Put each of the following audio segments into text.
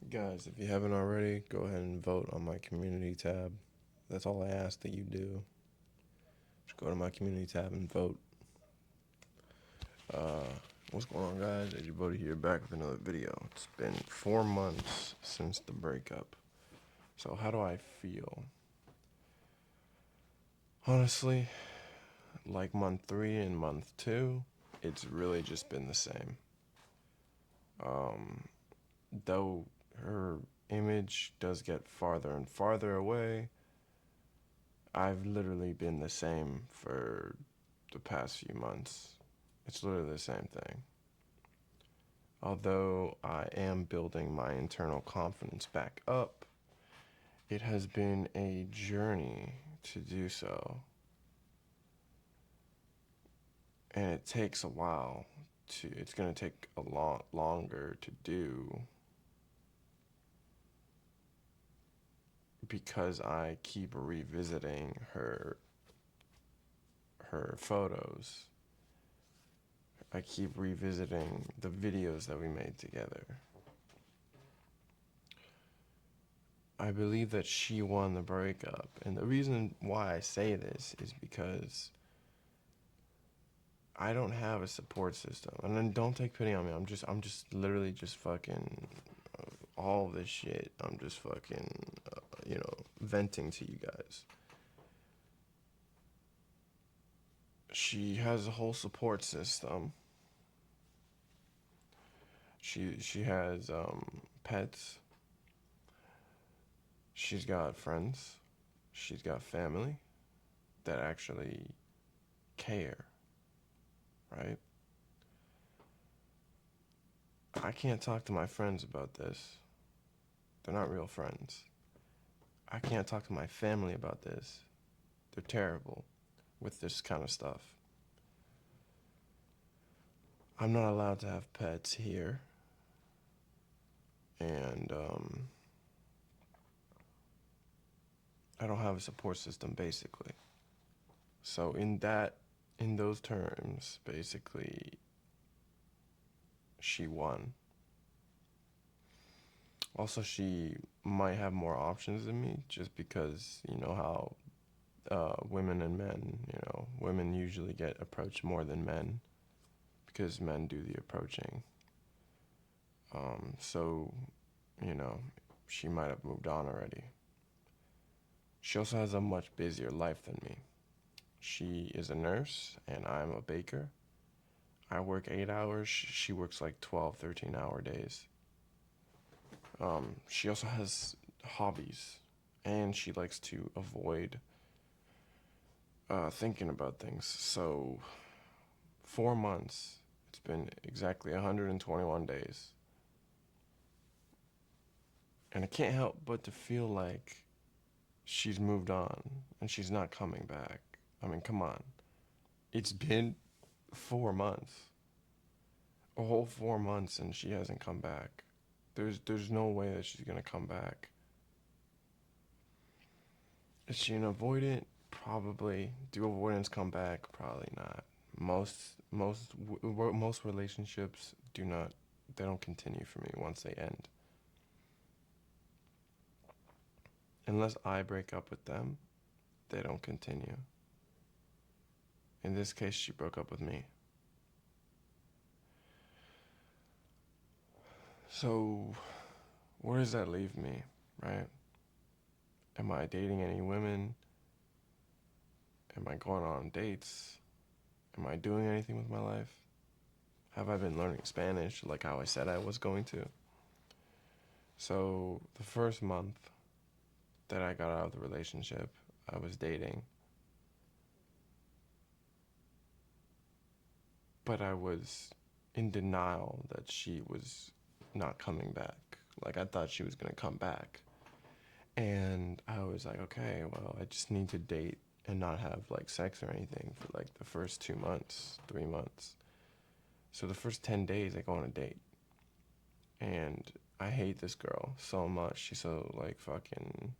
Guys, if you haven't already, go ahead and vote on my community tab. That's all I ask that you do. Just go to my community tab and vote. Uh, what's going on, guys? As your buddy here, back with another video. It's been 4 months since the breakup. So, how do I feel? Honestly, like month 3 and month 2, it's really just been the same. Um, though her image does get farther and farther away, I've literally been the same for the past few months. It's literally the same thing. Although I am building my internal confidence back up, it has been a journey to do so. And it takes a while it's going to take a lot longer to do because I keep revisiting her photos. I keep revisiting the videos that we made together. I believe that she won the breakup. And the reason why I say this is because I don't have a support system. And then don't take pity on me. I'm just literally just fucking all this shit. I'm just fucking, venting to you guys. She has a whole support system. She has pets. She's got friends. She's got family that actually care, right? I can't talk to my friends about this. They're not real friends. I can't talk to my family about this. They're terrible with this kind of stuff. I'm not allowed to have pets here. And I don't have a support system basically. So in those terms, basically she won. Also, she might have more options than me just because you know how women and men, women usually get approached more than men because men do the approaching. So, you know, she might have moved on already. She also has a much busier life than me. She is a nurse and I'm a baker. I work 8 hours. She works like 12, 13-hour days. She also has hobbies and she likes to avoid thinking about things. So, 4 months, it's been exactly 121 days. And I can't help but to feel like she's moved on and she's not coming back. I mean, come on. It's been 4 months. A whole 4 months and she hasn't come back. There's no way that she's gonna come back. Is she an avoidant? Probably. Do avoidants come back? Probably not. Most relationships do not. They don't continue for me once they end. Unless I break up with them, they don't continue. In this case, she broke up with me. So, where does that leave me, right? Am I dating any women? Am I going on dates? Am I doing anything with my life? Have I been learning Spanish like how I said I was going to? So, the first month that I got out of the relationship, I was dating. But I was in denial that she was not coming back. Like, I thought she was going to come back. And I was like, okay, well, I just need to date and not have like sex or anything for like the first 2 months, 3 months. So the first 10 days, I go on a date. And I hate this girl so much. She's so like fucking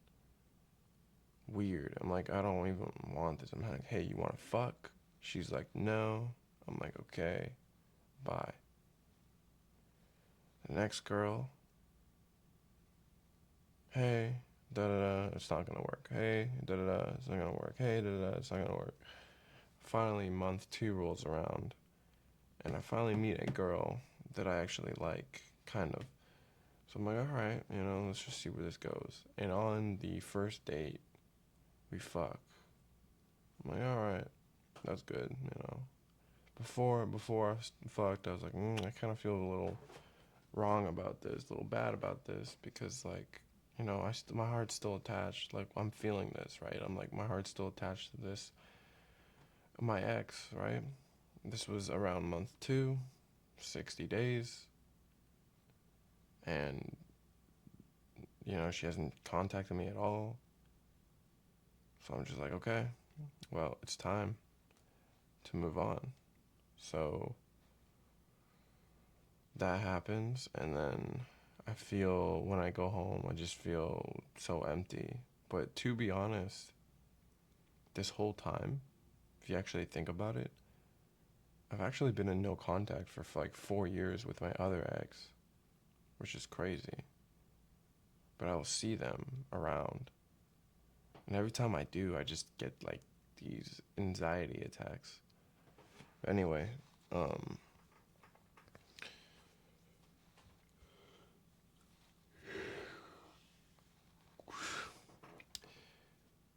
weird. I'm like, I don't even want this. I'm like, hey, you want to fuck? She's like, no. I'm like, okay, bye. The next girl, hey, da da da, it's not gonna work. Hey, da da da, it's not gonna work. Hey, da da da, it's not gonna work. Finally, month two rolls around, and I finally meet a girl that I actually like, kind of. So I'm like, all right, let's just see where this goes. And on the first date, we fuck. I'm like, all right, that's good. Before I fucked, I was like, I kind of feel a little wrong about this, a little bad about this, because like, my heart's still attached. Like I'm feeling this, right? I'm like, my heart's still attached to this, my ex, right? This was around month two, 60 days, and she hasn't contacted me at all. So I'm just like, okay, well, it's time to move on. So that happens, and then I feel when I go home, I just feel so empty. But to be honest, this whole time, if you actually think about it, I've actually been in no contact for like 4 years with my other ex, which is crazy. But I will see them around. And every time I do, I just get like these anxiety attacks. Anyway, um,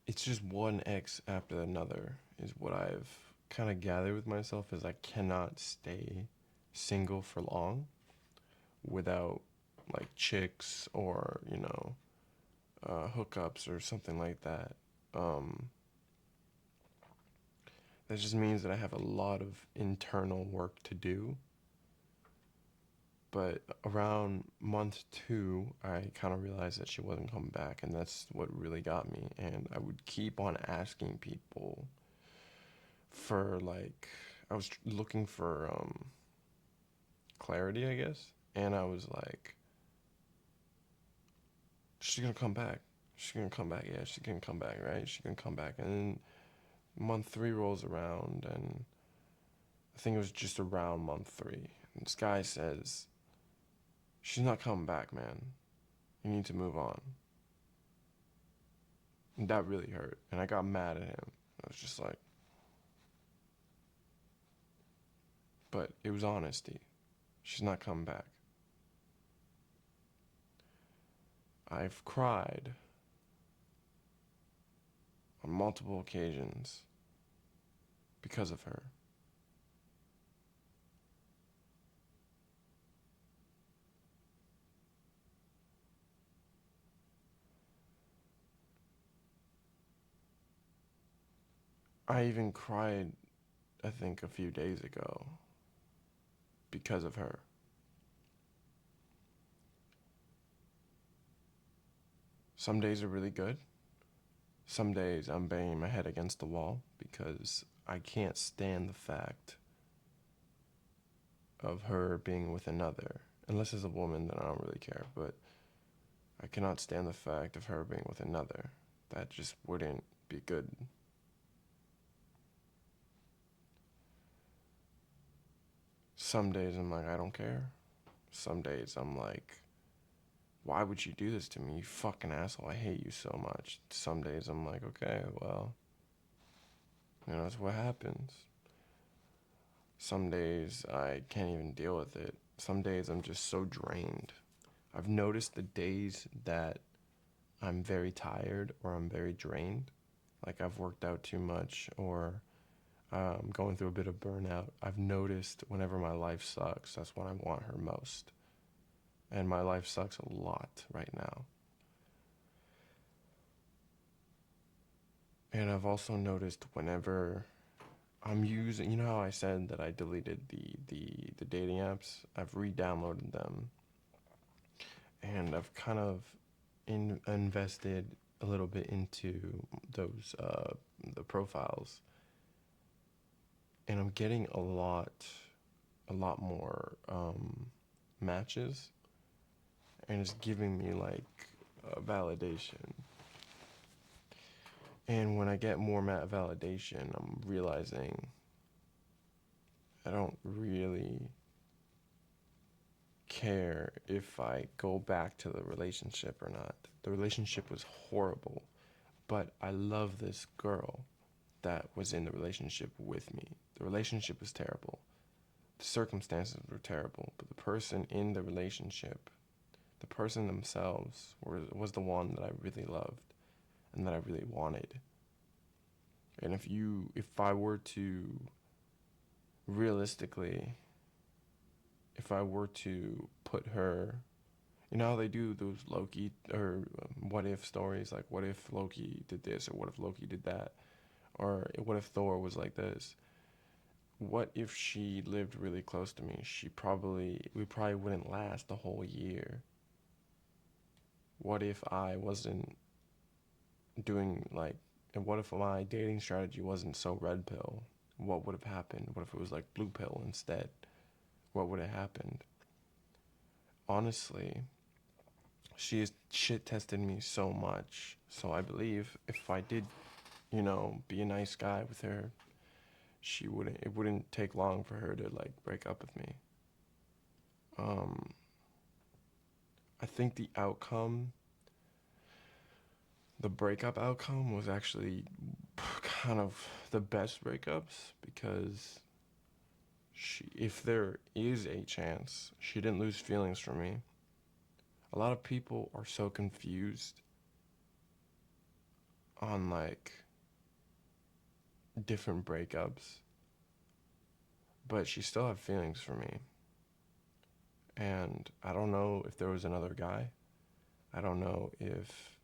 it's just one ex after another, is what I've kind of gathered with myself, is I cannot stay single for long without like chicks or, hookups or something like that. Um, that just means that I have a lot of internal work to do. But around month two, I kind of realized that she wasn't coming back, and that's what really got me. And I would keep on asking people for like, I was looking for clarity, I guess. And I was like, she's gonna come back. She's gonna come back. Yeah, she's gonna come back, right? She's gonna come back. And then month three rolls around, and I think it was just around month three. And this guy says, she's not coming back, man. You need to move on. And that really hurt. And I got mad at him. I was just like, but it was honesty. She's not coming back. I've cried on multiple occasions because of her. I even cried, I think, a few days ago because of her. Some days are really good. Some days I'm banging my head against the wall because I can't stand the fact of her being with another. Unless it's a woman, then I don't really care. But I cannot stand the fact of her being with another. That just wouldn't be good. Some days I'm like, I don't care. Some days I'm like, why would you do this to me, you fucking asshole? I hate you so much. Some days I'm like, okay, well, that's what happens. Some days I can't even deal with it. Some days I'm just so drained. I've noticed the days that I'm very tired or I'm very drained, like I've worked out too much or going through a bit of burnout. I've noticed whenever my life sucks, that's when I want her most. And my life sucks a lot right now. And I've also noticed whenever I'm using, how I said that I deleted the dating apps, I've re-downloaded them, and I've kind of invested a little bit into those the profiles, and I'm getting a lot more matches, and it's giving me like validation. And when I get more validation, I'm realizing I don't really care if I go back to the relationship or not. The relationship was horrible, but I love this girl that was in the relationship with me. The relationship was terrible. The circumstances were terrible, but the person in the relationship, the person themselves, was the one that I really loved and that I really wanted. And if I were to realistically, if I were to put her, you know how they do those Loki or what if stories, like what if Loki did this or what if Loki did that, or what if Thor was like this? What if she lived really close to me? We probably wouldn't last the whole year. What if I wasn't doing like, and what if my dating strategy wasn't so red pill? What would have happened? What if it was like blue pill instead? What would have happened? Honestly, she has shit tested me so much. So I believe if I did, be a nice guy with her, it wouldn't take long for her to like break up with me. Um, I think the breakup outcome was actually kind of the best breakups because if there is a chance, she didn't lose feelings for me. A lot of people are so confused on like different breakups, but she still had feelings for me. And I don't know if there was another guy. I don't know if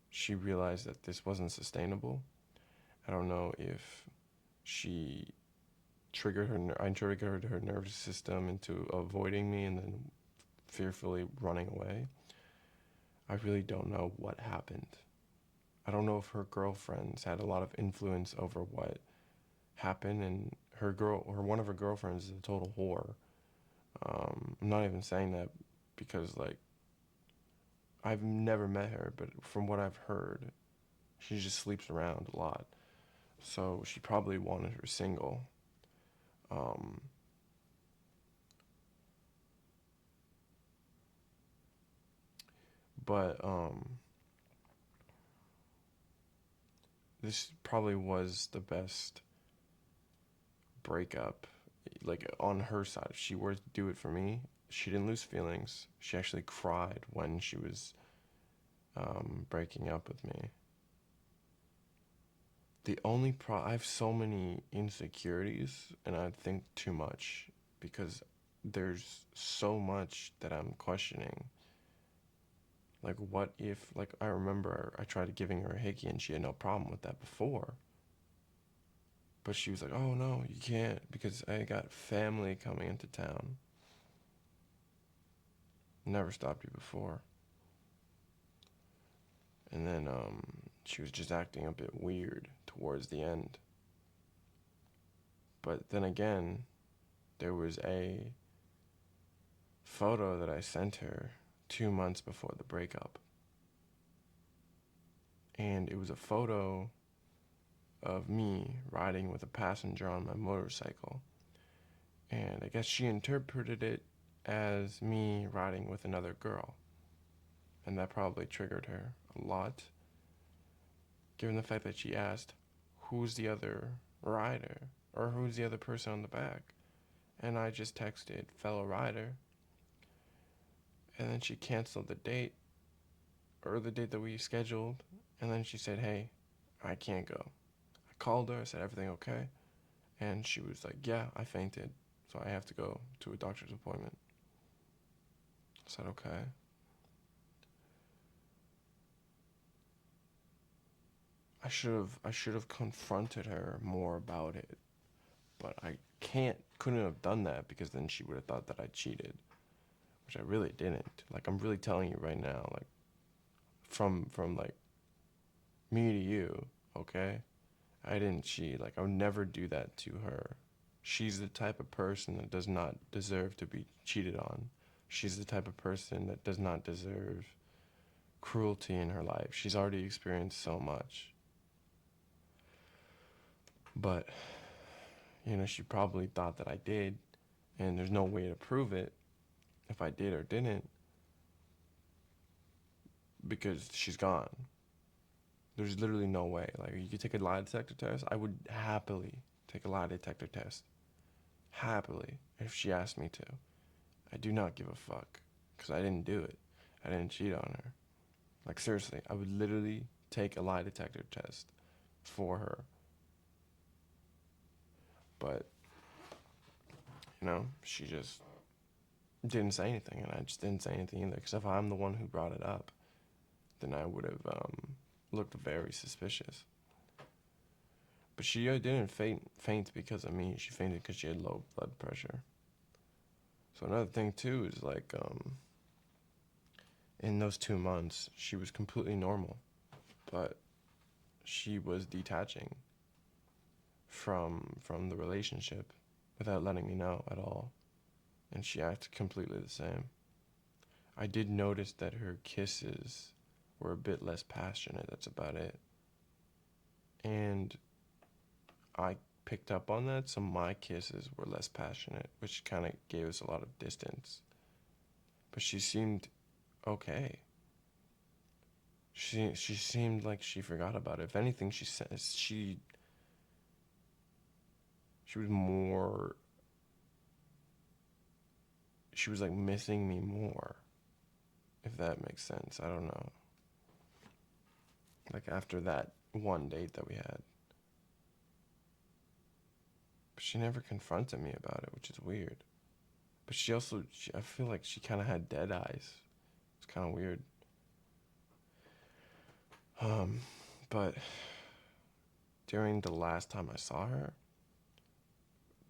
she realized that this wasn't sustainable. I don't know if she I triggered her nervous system into avoiding me and then fearfully running away. I really don't know what happened. I don't know if her girlfriends had a lot of influence over what happened, and one of her girlfriends is a total whore. I'm not even saying that because like I've never met her, but from what I've heard, she just sleeps around a lot. So she probably wanted her single. Um, but this probably was the best breakup, like on her side. If she were to do it for me, she didn't lose feelings. She actually cried when she was breaking up with me. I have so many insecurities, and I think too much because there's so much that I'm questioning. Like, what if, like, I remember I tried giving her a hickey and she had no problem with that before. But she was like, oh no, you can't because I got family coming into town. Never stopped you before. And then she was just acting a bit weird towards the end. But then again, there was a photo that I sent her 2 months before the breakup. And it was a photo of me riding with a passenger on my motorcycle. And I guess she interpreted it as me riding with another girl. And that probably triggered her a lot, given the fact that she asked, who's the other rider? Or who's the other person on the back? And I just texted, fellow rider. And then she canceled the date, or the date that we scheduled. And then she said, hey, I can't go. I called her, I said, everything okay? And she was like, yeah, I fainted, so I have to go to a doctor's appointment. I said, okay. I should have confronted her more about it, but I couldn't have done that because then she would have thought that I cheated, which I really didn't. Like I'm really telling you right now, like from like me to you, okay? I didn't cheat. Like I would never do that to her. She's the type of person that does not deserve to be cheated on. She's the type of person that does not deserve cruelty in her life. She's already experienced so much. But, she probably thought that I did, and there's no way to prove it. if I did or didn't, because she's gone. There's literally no way. Like, you could take a lie detector test. I would happily take a lie detector test. Happily, if she asked me to. I do not give a fuck. Because I didn't do it. I didn't cheat on her. Like, seriously, I would literally take a lie detector test for her. But, she just didn't say anything. And I just didn't say anything either. Because if I'm the one who brought it up, then I would have looked very suspicious. But she didn't faint because of me. She fainted because she had low blood pressure. So another thing too is like, in those 2 months, she was completely normal, but she was detaching from the relationship without letting me know at all, and she acted completely the same. I did notice that her kisses were a bit less passionate. That's about it. And I picked up on that, so my kisses were less passionate, which kind of gave us a lot of distance. But she seemed okay. She seemed like she forgot about it. If anything, she was more. She was like missing me more, if that makes sense. I don't know. Like after that one date that we had, but she never confronted me about it, which is weird. But I feel like she kind of had dead eyes. It's kind of weird. Um, but during the last time I saw her,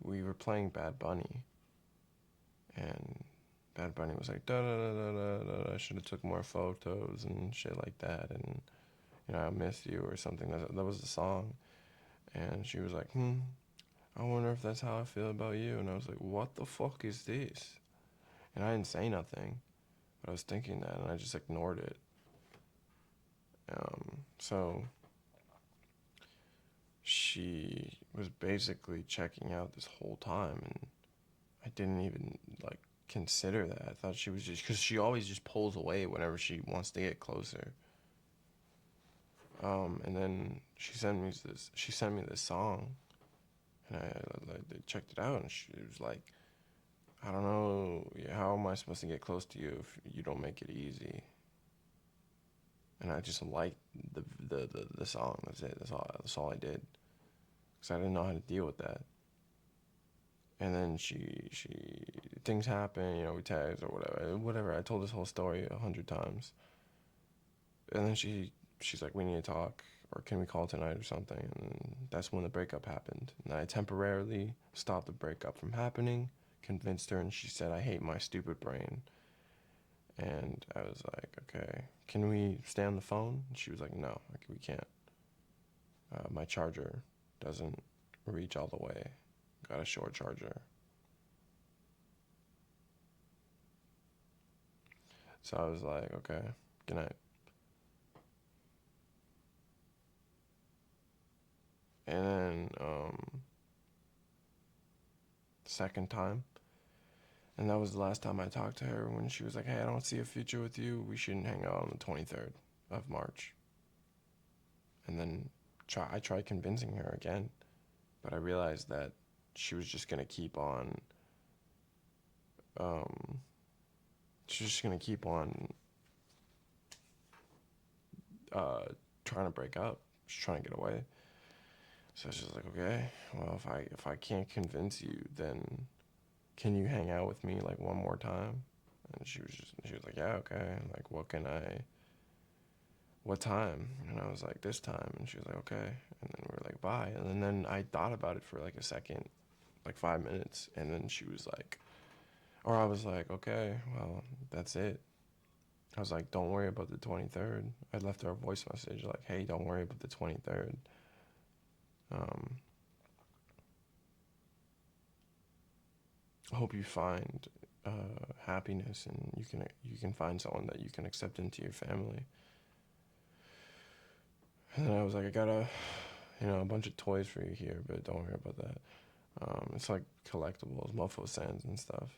we were playing Bad Bunny, and Bad Bunny was like, da da da da da da. I should have took more photos and shit like that, and I miss you or something. That was the song, and she was like, I wonder if that's how I feel about you. And I was like, what the fuck is this? And I didn't say nothing, but I was thinking that, and I just ignored it. So she was basically checking out this whole time, and I didn't even like consider that. I thought she was just, because she always just pulls away whenever she wants to get closer. And then she sent me this song, and I checked it out, and she was like, I don't know, how am I supposed to get close to you if you don't make it easy? And I just liked the song. That's it. That's all I did, because I didn't know how to deal with that. And then she things happen. We tagged or whatever. I told this whole story 100 times, and then she's like, we need to talk, or can we call tonight or something? And that's when the breakup happened. And I temporarily stopped the breakup from happening, convinced her, and she said, I hate my stupid brain. And I was like, okay, can we stay on the phone? And she was like, no, we can't. My charger doesn't reach all the way. Got a short charger. So I was like, okay, good night. And then, second time, and that was the last time I talked to her, when she was like, hey, I don't see a future with you. We shouldn't hang out on the 23rd of March. And then I tried convincing her again, but I realized that she was just going to keep on, um, uh, trying to break up. She's trying to get away. So she's like, okay, well, if I can't convince you, then can you hang out with me like one more time? And she was like, yeah, okay. Like, what time? And I was like, this time. And she was like, okay. And then we were like, bye. And then I thought about it for like a second, like 5 minutes. And then she was like, or I was like, okay, well, that's it. I was like, don't worry about the 23rd. I left her a voice message like, hey, don't worry about the 23rd. Um, I hope you find happiness, and you can find someone that you can accept into your family. And then I was like, I got a bunch of toys for you here, but don't worry about that. It's like collectibles, mofo sands and stuff.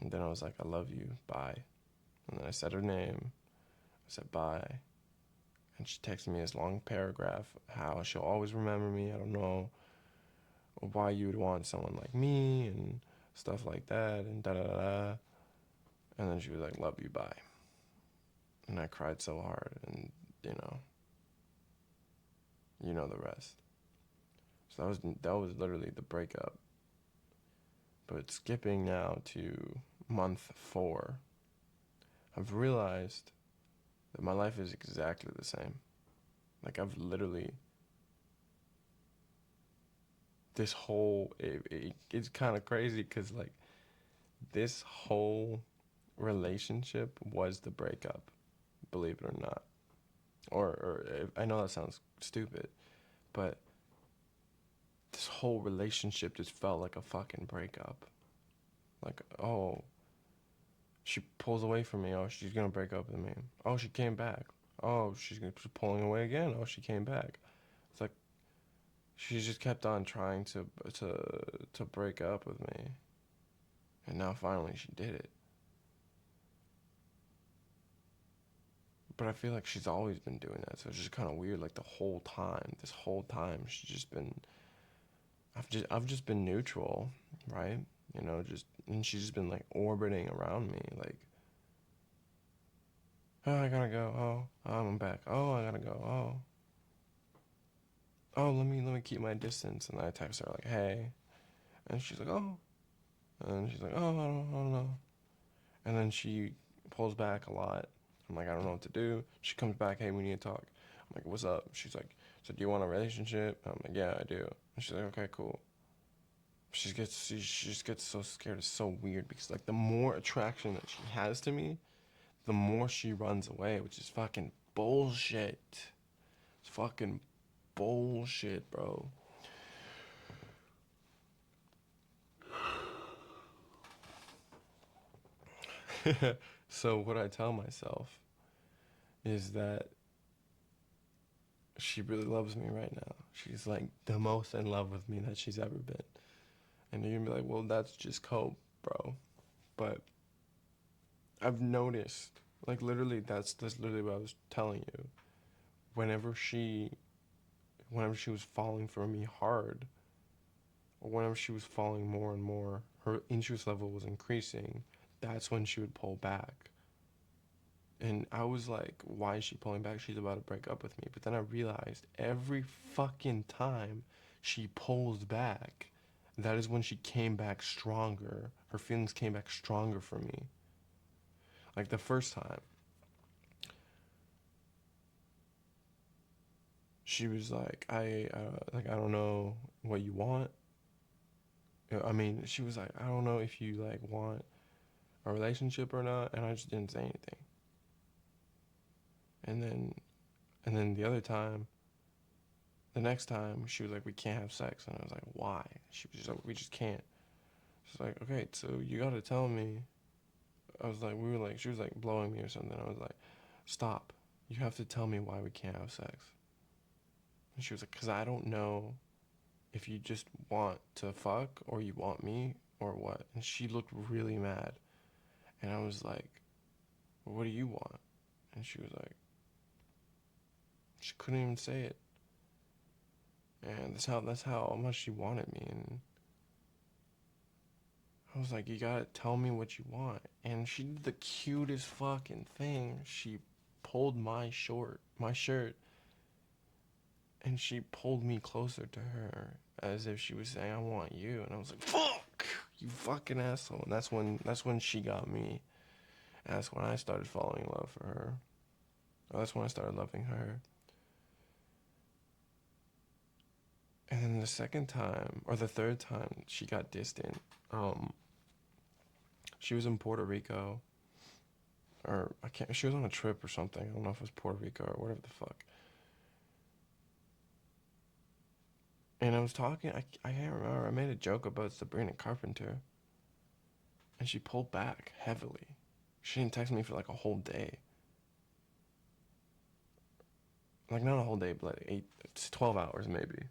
And then I was like, I love you, bye. And then I said her name. I said bye. And she texted me this long paragraph how she'll always remember me. I don't know why you would want someone like me and stuff like that and da da da. And then she was like, love you, bye. And I cried so hard, and you know the rest. So that was literally the breakup. But skipping now to month 4, I've realized that my life is exactly the same. Like I've literally this whole it's kind of crazy because like this whole relationship was the breakup, believe it or not. Or I know that sounds stupid, but this whole relationship just felt like a fucking breakup. Like, oh, she pulls away from me. Oh, she's gonna break up with me. Oh, she came back. Oh, she's pulling away again. Oh, she came back. It's like she just kept on trying to break up with me, and now finally she did it. But I feel like she's always been doing that, so it's just kind of weird. Like this whole time, she's just been. I've just been neutral, right? Just and she's just been like orbiting around me, like, oh, I gotta go. Oh, I'm back. Oh, I gotta go. Oh, let me keep my distance. And I text her like, hey, and she's like, oh, and she's like, oh, I don't know. And then she pulls back a lot. I'm like, I don't know what to do. She comes back, hey, we need to talk. I'm like, what's up? She's like, so do you want a relationship? I'm like, yeah, I do. And she's like, okay, cool. She just gets so scared. It's so weird because like the more attraction that she has to me, the more she runs away, which is fucking bullshit. It's fucking bullshit, bro. So what I tell myself is that she really loves me right now. She's like the most in love with me that she's ever been. And you're gonna be like, well, that's just cope, bro. But I've noticed, like literally, that's literally what I was telling you. Whenever she, whenever she was falling for me hard, or whenever she was falling more and more, her interest level was increasing. That's when she would pull back. And I was like, why is she pulling back? She's about to break up with me. But then I realized every fucking time she pulls back, that is when she came back stronger. Her feelings came back stronger for me. Like the first time, she was like, I don't know what you want. I mean, she was like, I don't know if you like want a relationship or not, and I just didn't say anything. And then, and then the other time, the next time, she was like, we can't have sex, and I was like, why? She was just like, we just can't. She's like, okay, so you gotta tell me. I was like, we were like, she was like blowing me or something. I was like, stop. You have to tell me why we can't have sex. And she was like, because I don't know if you just want to fuck or you want me or what. And she looked really mad. And I was like, well, what do you want? And she was like, she couldn't even say it. And that's how much she wanted me. And I was like, you gotta tell me what you want. And she did the cutest fucking thing. She pulled my shirt, and she pulled me closer to her as if she was saying, I want you. And I was like, fuck, you fucking asshole. And that's when she got me. And that's when I started falling in love for her. That's when I started loving her. And then the second time, or the third time, she got distant. She was in Puerto Rico, or I can't. She was on a trip or something. I don't know if it was Puerto Rico or whatever the fuck. And I was talking. I can't remember. I made a joke about Sabrina Carpenter, and she pulled back heavily. She didn't text me for like a whole day. Like not a whole day, but like 12 hours maybe.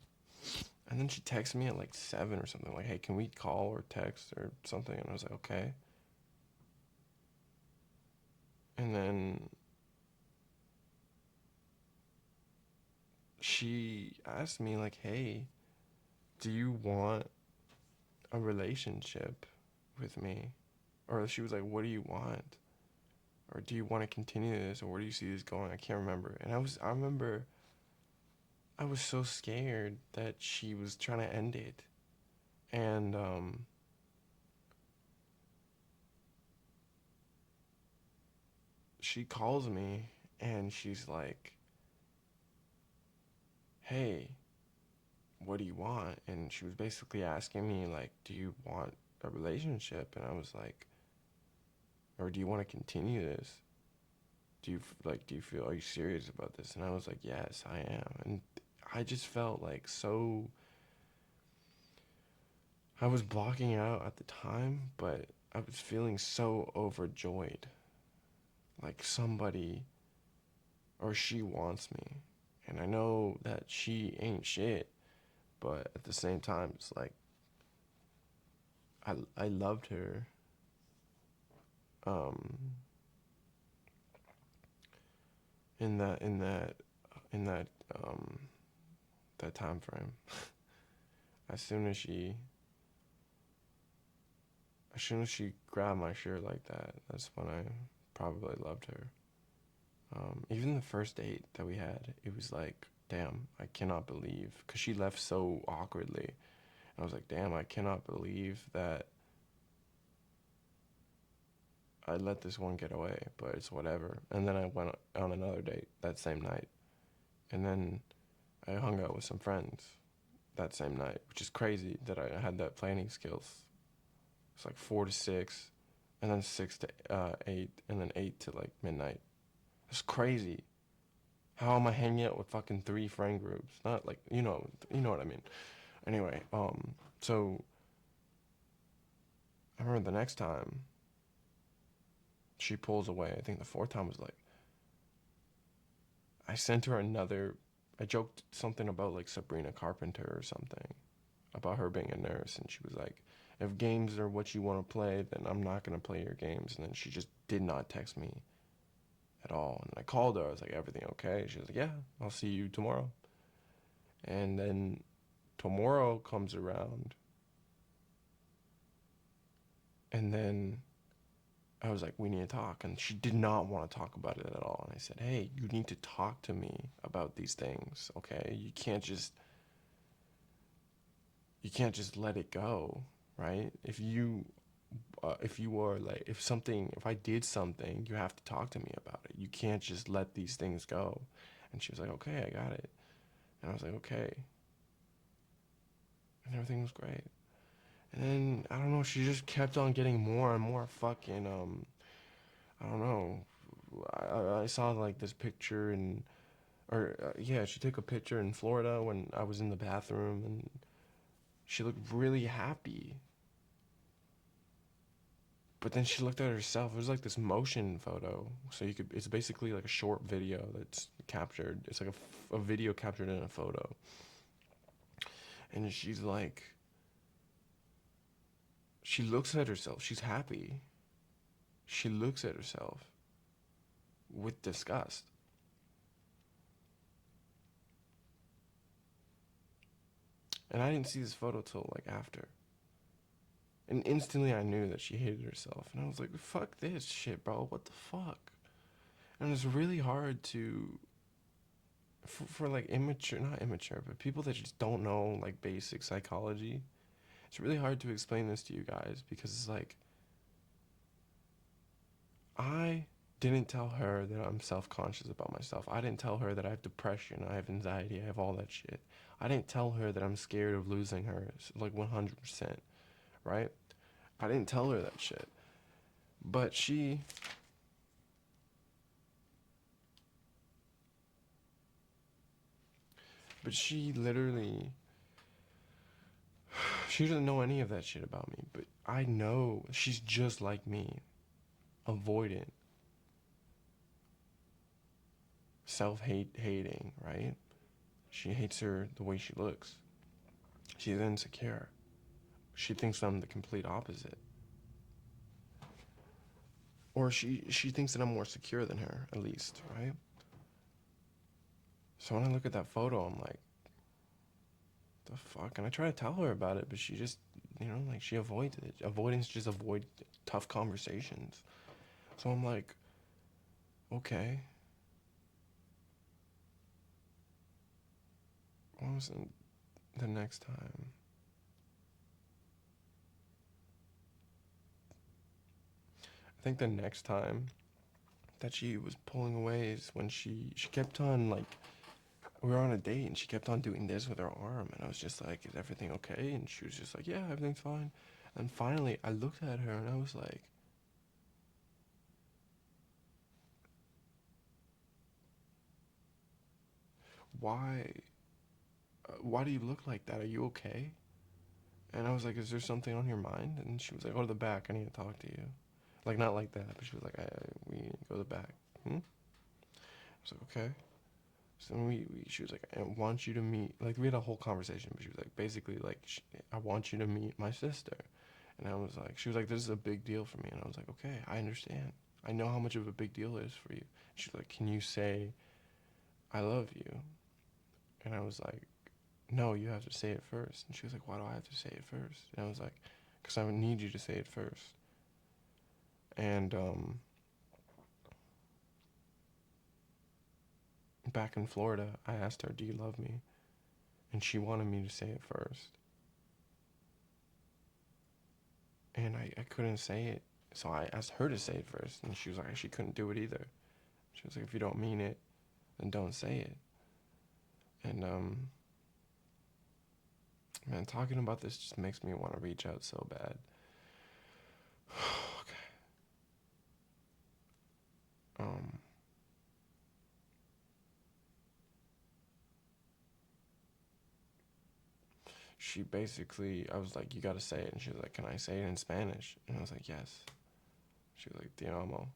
And then she texted me at like 7 or something. Like, hey, can we call or text or something? And I was like, okay. And then she asked me, like, hey, do you want a relationship with me? Or she was like, what do you want? Or do you want to continue this? Or where do you see this going? I can't remember. And I remember I was so scared that she was trying to end it. And she calls me and she's like, hey, what do you want? And she was basically asking me, like, do you want a relationship? And I was like, or do you want to continue this? Do you feel, are you serious about this? And I was like, yes, I am. And I just felt like so, I was blocking out at the time, but I was feeling so overjoyed. Like somebody, or she wants me. And I know that she ain't shit, but at the same time, it's like, I loved her. Um, in that, in that, in that, um, that time frame. As soon as she, as soon as she grabbed my shirt like that, that's when I probably loved her. Even the first date that we had, it was like, damn, I cannot believe, because she left so awkwardly. I was like, damn, I cannot believe that I let this one get away, but it's whatever. And then I went on another date that same night. And then I hung out with some friends that same night, which is crazy that I had that planning skills. It's like 4 to 6, and then 6 to 8, and then 8 to like midnight. It's crazy. How am I hanging out with fucking 3 friend groups? Not like, you know what I mean. Anyway, so I remember the next time she pulls away. I think the fourth time was like, I sent her another. I joked something about like Sabrina Carpenter or something about her being a nurse, and she was like, "If games are what you want to play, then I'm not gonna play your games." And then she just did not text me at all. And I called her. I was like, "Everything okay?" She was like, "Yeah, I'll see you tomorrow." And then tomorrow comes around, and then I was like, we need to talk. And she did not want to talk about it at all. And I said, hey, you need to talk to me about these things, okay? You can't just let it go, right? If I did something, you have to talk to me about it. You can't just let these things go. And she was like, okay, I got it. And I was like, okay. And everything was great. And then, I don't know, she just kept on getting more and more fucking, I don't know. I saw like this picture and or yeah, she took a picture in Florida when I was in the bathroom, and she looked really happy. But then she looked at herself. It was like this motion photo, so it's basically like a short video that's captured. It's like a video captured in a photo, and she's like, she looks at herself. She's happy. She looks at herself with disgust, and I didn't see this photo till like after. And instantly I knew that she hated herself. And I was like, fuck this shit, bro. What the fuck? And it's really hard to, for like immature, not immature, but people that just don't know like basic psychology. It's really hard to explain this to you guys because it's like, I didn't tell her that I'm self conscious about myself. I didn't tell her that I have depression, I have anxiety, I have all that shit. I didn't tell her that I'm scared of losing her, like 100%, right? I didn't tell her that shit. But she literally, she doesn't know any of that shit about me, but I know she's just like me, avoidant, hating, right? She hates her the way she looks. She's insecure. She thinks I'm the complete opposite. Or she thinks that I'm more secure than her, at least, right? So when I look at that photo, I'm like, the fuck? And I try to tell her about it, but she just, like she avoids it. Avoidance just avoid tough conversations. So I'm like, okay, what was the next time? I think the next time that she was pulling away is when she kept on like we were on a date and she kept on doing this with her arm and I was just like, is everything okay? And she was just like, yeah, everything's fine. And finally I looked at her and I was like, why why do you look like that? Are you okay? And I was like, is there something on your mind? And she was like, go to the back, I need to talk to you. Like not like that, but she was like, we need to go to the back. I was like, okay. So she was like, I want you to meet, like, we had a whole conversation, but she was like, basically, like, I want you to meet my sister. And I was like, she was like, this is a big deal for me. And I was like, okay, I understand. I know how much of a big deal it is for you. She was like, can you say, I love you? And I was like, no, you have to say it first. And she was like, why do I have to say it first? And I was like, because I would need you to say it first. And back in Florida, I asked her, do you love me? And she wanted me to say it first. And I couldn't say it. So I asked her to say it first, and she was like, she couldn't do it either. She was like, if you don't mean it, then don't say it. And man, talking about this just makes me want to reach out so bad. Okay. Um, she basically, I was like, you gotta say it, and she was like, can I say it in Spanish? And I was like, yes. She was like, te amo,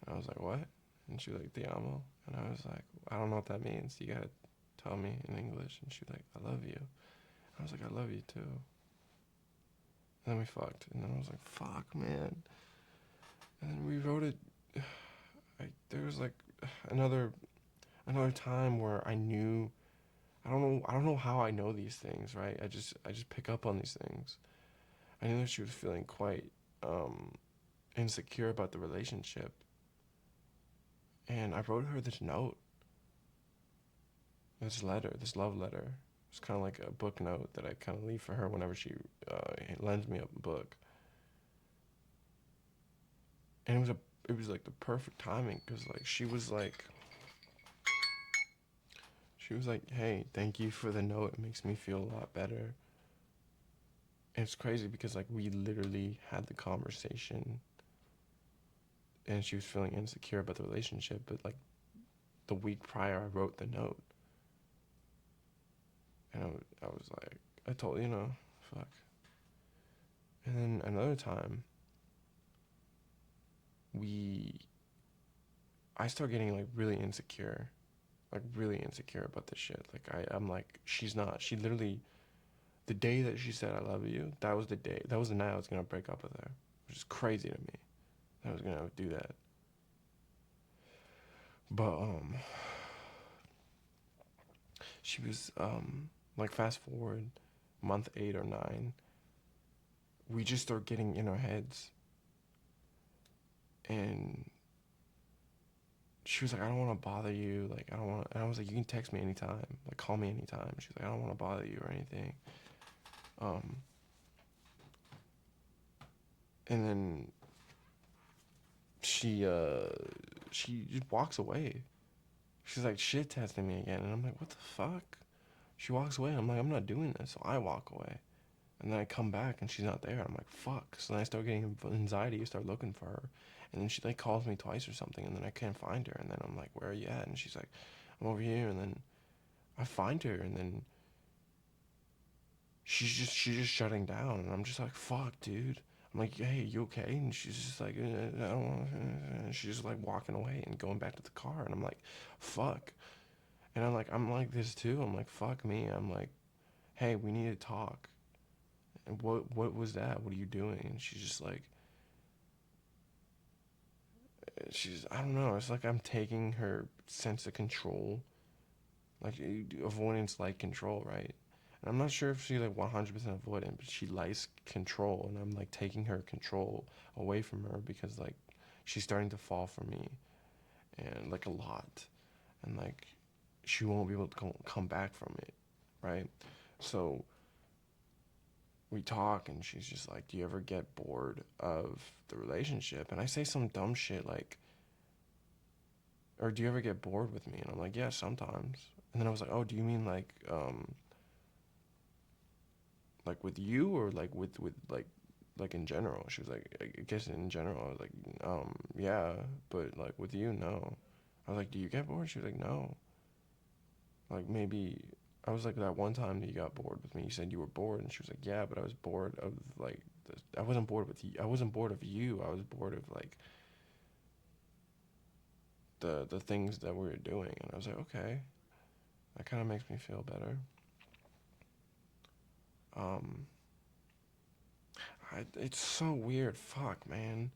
and I was like, what? And she was like, te amo, and I was like, I don't know what that means. You gotta tell me in English. And she was like, I love you. I was like, I love you too. And then we fucked. And then I was like, fuck, man. And then we wrote it. There was like another another time where I knew. I don't know how I know these things, right? I just pick up on these things. I knew that she was feeling quite um, insecure about the relationship, and I wrote her this note, this letter, this love letter. It's kind of like a book note that I kind of leave for her whenever she lends me a book. And it was like the perfect timing because like she was like, hey, thank you for the note. It makes me feel a lot better. And it's crazy because like we literally had the conversation and she was feeling insecure about the relationship, but like the week prior I wrote the note. And I was like, I told fuck. And then another time we I start getting like really insecure. Like really insecure about this shit. Like I'm like, she's not. She literally the day that she said I love you, that was the day. That was the night I was gonna break up with her, which is crazy to me. I was gonna do that, but she was like fast forward, month 8 or 9, we just start getting in our heads, and she was like, I don't want to bother you, like I don't want. And I was like, you can text me anytime, like call me anytime. She's like, I don't want to bother you or anything. Um, and then she uh she just walks away. She's like shit testing me again, and I'm like, what the fuck? She walks away. I'm like, I'm not doing this. So I walk away. And then I come back and she's not there. I'm like, fuck. So then I start getting anxiety. I start looking for her. And then she like calls me twice or something. And then I can't find her. And then I'm like, where are you at? And she's like, I'm over here. And then I find her. And then she's just shutting down. And I'm just like, fuck, dude. I'm like, hey, you okay? And she's just like, I don't want to. And she's just like walking away and going back to the car. And I'm like, fuck. And I'm like this too. I'm like, fuck me. I'm like, hey, we need to talk. And what was that? What are you doing? And she's just like, she's, I don't know, it's like I'm taking her sense of control. Like avoidance like control, right? And I'm not sure if she's like 100% avoidant, but she likes control, and I'm like taking her control away from her because like she's starting to fall for me, and like a lot, and like she won't be able to come back from it, right? So we talk, and she's just like, "Do you ever get bored of the relationship?" And I say some dumb shit like, "Or do you ever get bored with me?" And I'm like, "Yeah, sometimes." And then I was like, "Oh, do you mean like with you or like with like in general?" She was like, "I guess in general." I was like, yeah, but like with you, no." I was like, "Do you get bored?" She was like, "No." Like maybe I was like, "That one time that you got bored with me, you said you were bored." And she was like, "Yeah, but I was bored of like I wasn't bored with you. I wasn't bored of you. I was bored of like the things that we were doing." And I was like, "Okay, that kind of makes me feel better." Um, it's so weird. Fuck, man.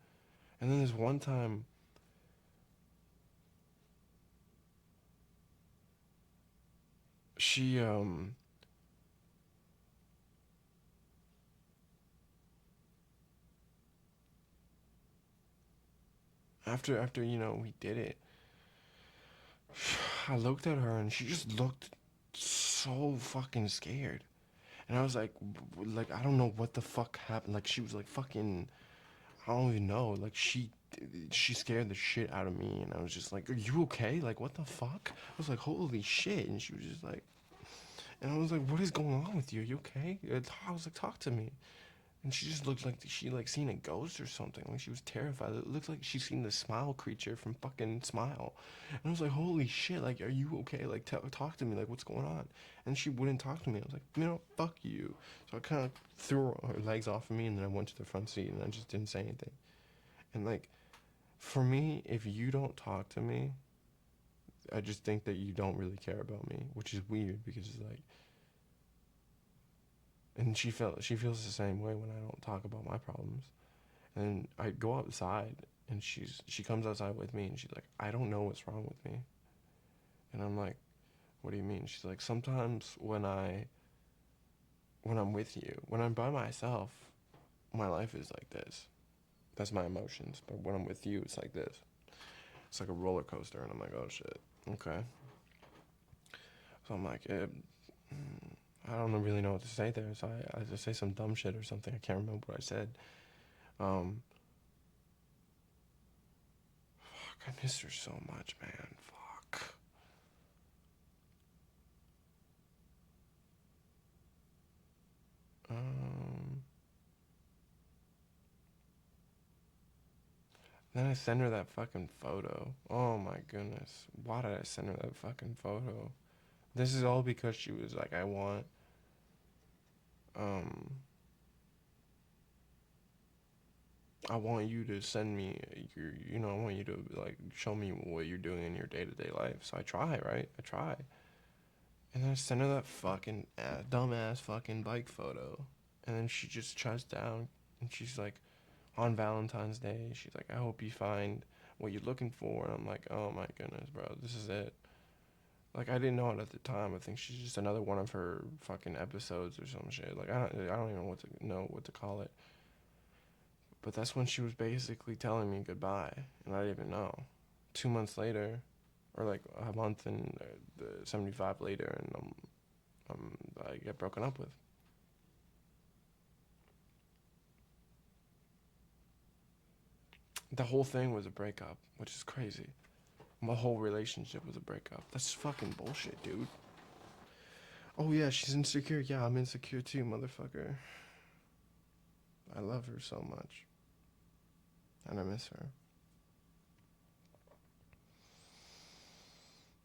And then this one time, she after we did it, I looked at her and she just looked so fucking scared. And I was like, I don't know what the fuck happened. Like she was like fucking, I don't even know. Like she scared the shit out of me, and I was just like, "Are you okay? Like what the fuck?" I was like, "Holy shit!" And she was just like, and I was like, "What is going on with you? Are you okay?" I was like, "Talk to me." And she just looked like she like seen a ghost or something. Like she was terrified. It looked like she seen the Smile creature from fucking Smile. And I was like, "Holy shit! Like, are you okay? Like, talk to me. Like, what's going on?" And she wouldn't talk to me. I was like, "Fuck you." So I kind of threw her legs off of me, and then I went to the front seat, and I just didn't say anything. And like, for me, if you don't talk to me, I just think that you don't really care about me, which is weird because it's like, and she feels the same way when I don't talk about my problems. And I go outside, and she comes outside with me, and she's like, "I don't know what's wrong with me." And I'm like, "What do you mean?" She's like, "Sometimes when I'm with you, when I'm by myself, my life is like this. That's my emotions. But when I'm with you, it's like this. It's like a roller coaster." And I'm like, "Oh shit, okay." So I'm like, I don't really know what to say there. So I just say some dumb shit or something. I can't remember what I said. Um, Fuck, I miss her so much, man. Fuck. Um, then I send her that fucking photo. Oh my goodness. Why did I send her that fucking photo? This is all because she was like, um, I want you to send me I want you to like show me what you're doing in your day to day life. So I try, right? I try. And then I send her that fucking dumbass fucking bike photo. And then she just shuts down, and she's like, on Valentine's Day, she's like, "I hope you find what you're looking for." And I'm like, "Oh my goodness, bro, this is it." Like I didn't know it at the time. I think she's just another one of her fucking episodes or some shit. Like I don't even know what to call it. But that's when she was basically telling me goodbye, and I didn't even know. 2 months later, or like a month and the 75 later, and I get broken up with. The whole thing was a breakup, which is crazy. My whole relationship was a breakup. That's fucking bullshit, dude. Oh yeah, she's insecure. Yeah, I'm insecure too, motherfucker. I love her so much, and I miss her.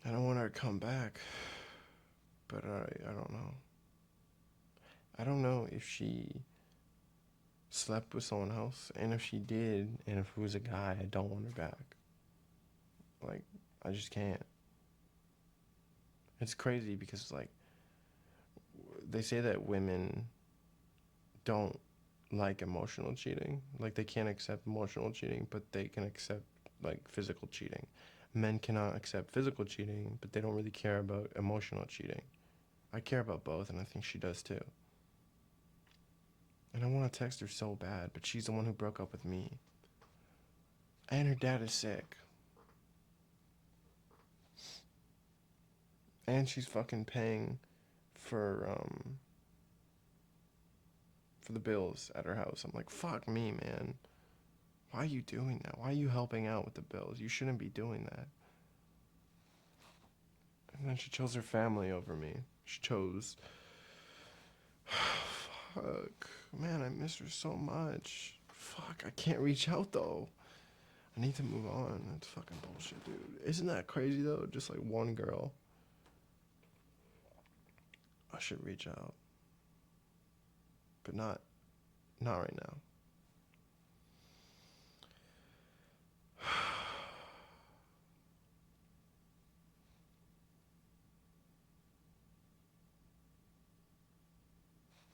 I don't want her to come back, but I don't know. I don't know if she slept with someone else, and if she did, and if it was a guy, I don't want her back. Like, I just can't. It's crazy because like they say that women don't like emotional cheating. Like they can't accept emotional cheating, but they can accept like physical cheating. Men cannot accept physical cheating, but they don't really care about emotional cheating. I care about both, and I think she does too. And I want to text her so bad, but she's the one who broke up with me. And her dad is sick. And she's fucking paying for for the bills at her house. I'm like, fuck me, man. Why are you doing that? Why are you helping out with the bills? You shouldn't be doing that. And then she chose her family over me. She chose. Fuck. Man, I miss her so much. Fuck, I can't reach out though. I need to move on. That's fucking bullshit, dude. Isn't that crazy though? Just like one girl. I should reach out. But not right now.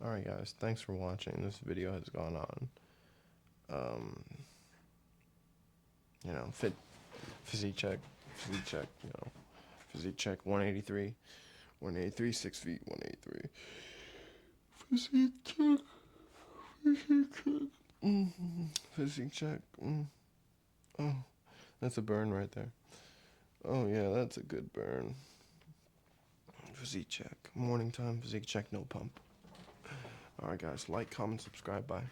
Alright guys, thanks for watching. This video has gone on. You know, physique check, you know. Physique check 183. 183, 6 feet, 183. Physique check. Physique check. Physique check. Oh, that's a burn right there. Oh yeah, that's a good burn. Physique check. Morning time, physique check, no pump. Alright guys, like, comment, subscribe, bye.